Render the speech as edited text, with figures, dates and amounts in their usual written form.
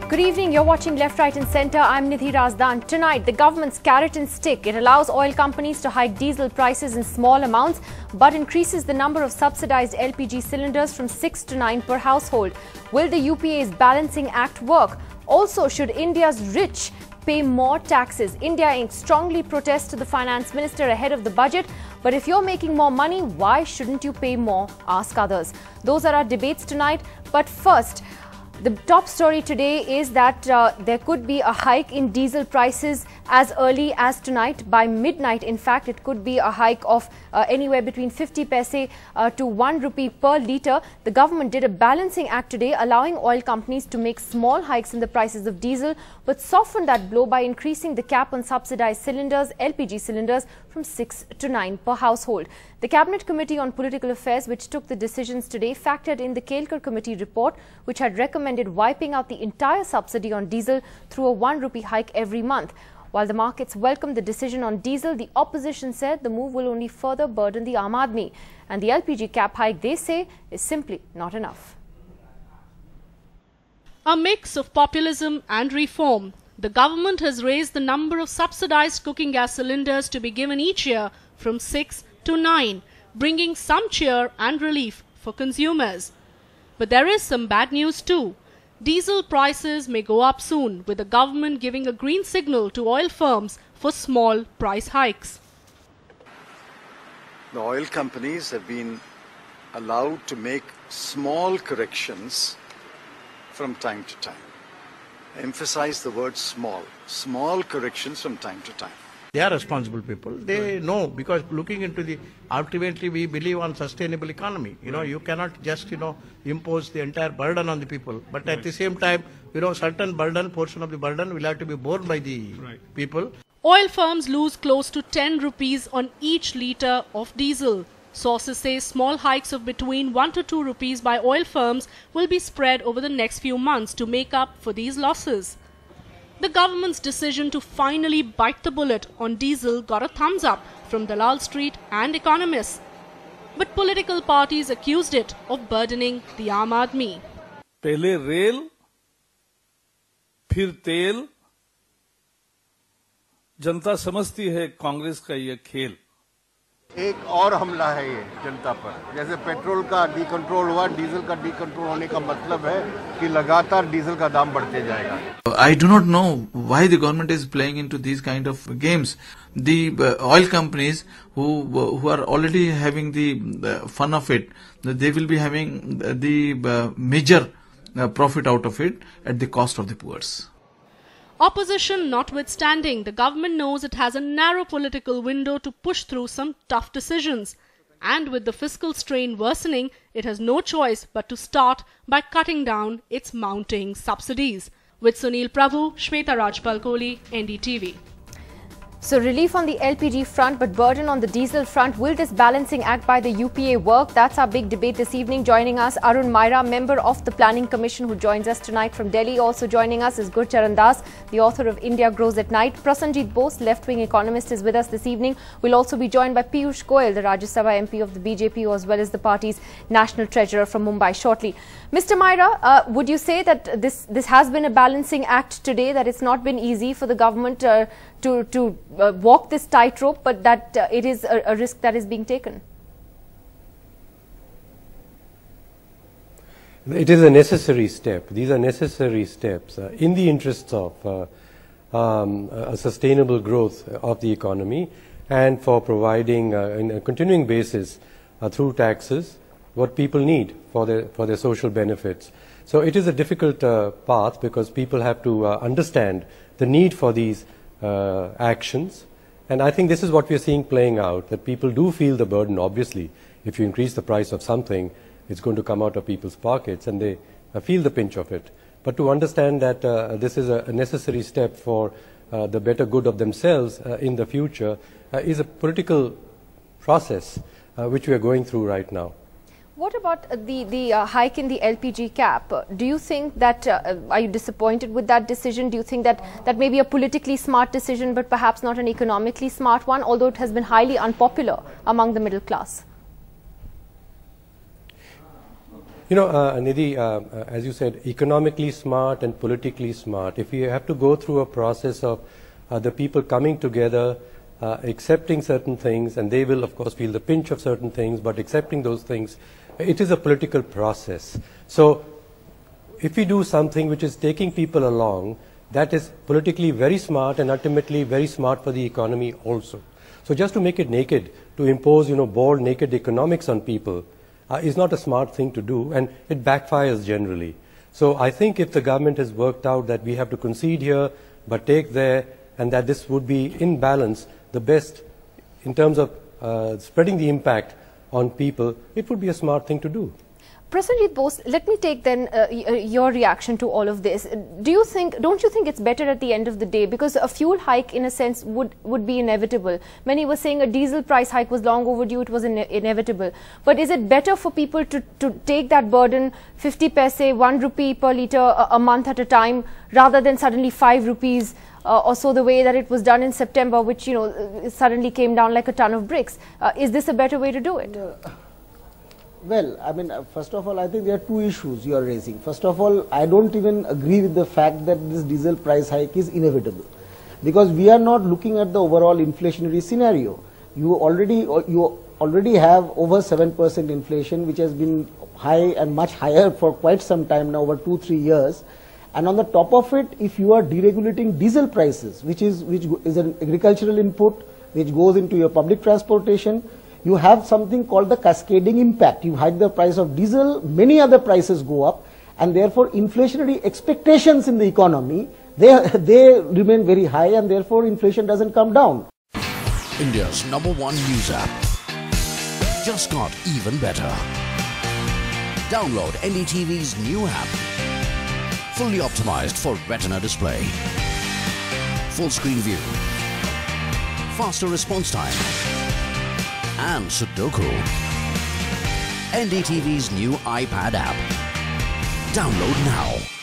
Good evening, you're watching Left, Right and Centre. I'm Nidhi Razdan. Tonight, the government's carrot and stick. It allows oil companies to hike diesel prices in small amounts but increases the number of subsidised LPG cylinders from 6 to 9 per household. Will the UPA's balancing act work? Also, should India's rich pay more taxes? India Inc. strongly protests to the finance minister ahead of the budget. But if you're making more money, why shouldn't you pay more? Ask others. Those are our debates tonight. But first, the top story today is that there could be a hike in diesel prices as early as tonight. By midnight, in fact, it could be a hike of anywhere between 50 paise to 1 rupee per litre. The government did a balancing act today, allowing oil companies to make small hikes in the prices of diesel, but softened that blow by increasing the cap on subsidised cylinders, LPG cylinders, from 6 to 9 per household. The Cabinet Committee on Political Affairs, which took the decisions today, factored in the Kelkar Committee report, which had recommended wiping out the entire subsidy on diesel through a 1 rupee hike every month. While the markets welcomed the decision on diesel, the opposition said the move will only further burden the Aam Aadmi. And the LPG cap hike, they say, is simply not enough. A mix of populism and reform. The government has raised the number of subsidized cooking gas cylinders to be given each year from 6 to 9, bringing some cheer and relief for consumers. But there is some bad news too. Diesel prices may go up soon, with the government giving a green signal to oil firms for small price hikes. The oil companies have been allowed to make small corrections from time to time. I emphasize the word small corrections from time to time. They are responsible people. They know, because looking into ultimately we believe on sustainable economy. You cannot just, impose the entire burden on the people. But at the same time, certain portion of the burden will have to be borne by the people. Oil firms lose close to 10 rupees on each litre of diesel. Sources say small hikes of between 1 to 2 rupees by oil firms will be spread over the next few months to make up for these losses. The government's decision to finally bite the bullet on diesel got a thumbs up from Dalal Street and economists. But political parties accused it of burdening the Aam Aadmi. पहले rail, फिर तेल, जनता समझती है कांग्रेस का ये खेल. एक और हमला है ये जनता पर. जैसे पेट्रोल का डीकंट्रोल हुआ, डीजल का डीकंट्रोल होने का मतलब है कि लगातार डीजल का दाम बढ़ते जाएगा. I do not know why the government is playing into these kind of games. The oil companies who are already having the fun of it, they will be having the major profit out of it at the cost of the poor. Opposition notwithstanding, the government knows it has a narrow political window to push through some tough decisions. And with the fiscal strain worsening, it has no choice but to start by cutting down its mounting subsidies. With Sunil Prabhu, Shweta Rajpal-Kohli, NDTV. So relief on the LPG front but burden on the diesel front. Will this balancing act by the UPA work? That's our big debate this evening. Joining us, Arun Maira, member of the Planning Commission, who joins us tonight from Delhi. Also joining us is Gurcharan Das, the author of India Grows at Night. Prasenjit Bose, left-wing economist, is with us this evening. We'll also be joined by Piyush Goyal, the Rajya Sabha MP of the BJP, as well as the party's national treasurer from Mumbai shortly. Mr. Maira, would you say that this has been a balancing act today, that it's not been easy for the government to walk this tightrope, but that it is a risk that is being taken? It is a necessary step. These are necessary steps in the interests of a sustainable growth of the economy and for providing on a continuing basis through taxes what people need for their social benefits. So it is a difficult path, because people have to understand the need for these actions, and I think this is what we are seeing playing out, that people do feel the burden. Obviously, if you increase the price of something, it's going to come out of people's pockets, and they feel the pinch of it. But to understand that this is a necessary step for the better good of themselves in the future is a political process which we are going through right now. What about the hike in the LPG cap? Do you think that, are you disappointed with that decision? Do you think that that may be a politically smart decision, but perhaps not an economically smart one, although it has been highly unpopular among the middle class? Nidhi, as you said, economically smart and politically smart. If we have to go through a process of the people coming together, accepting certain things, and they will, of course, feel the pinch of certain things, but accepting those things, it is a political process. So, if we do something which is taking people along, that is politically very smart and ultimately very smart for the economy also. So, just to make it naked, to impose, bold, naked economics on people, is not a smart thing to do, and it backfires generally. So I think if the government has worked out that we have to concede here, but take there, and that this would be in balance, the best in terms of spreading the impact on people, it would be a smart thing to do. Prasenjit Bose, let me take then your reaction to all of this. Don't you think it's better at the end of the day, because a fuel hike in a sense would be inevitable? Many were saying a diesel price hike was long overdue, it was inevitable. But is it better for people to take that burden, 50 paise, 1 rupee per litre a month at a time, rather than suddenly 5 rupees or so, the way that it was done in September, which suddenly came down like a ton of bricks? Is this a better way to do it? Well, I mean, first of all, I think there are two issues you are raising. First of all, I don't even agree with the fact that this diesel price hike is inevitable, because we are not looking at the overall inflationary scenario. You already have over 7% inflation, which has been high and much higher for quite some time now, over 2-3 years. And on the top of it, if you are deregulating diesel prices, which is an agricultural input, which goes into your public transportation, you have something called the cascading impact. You hike the price of diesel, many other prices go up, and therefore inflationary expectations in the economy, they remain very high, and therefore inflation doesn't come down. India's #1 news app just got even better. Download NDTV's new app, fully optimized for retina display, full screen view, faster response time, and Sudoku. NDTV's new iPad app. Download now.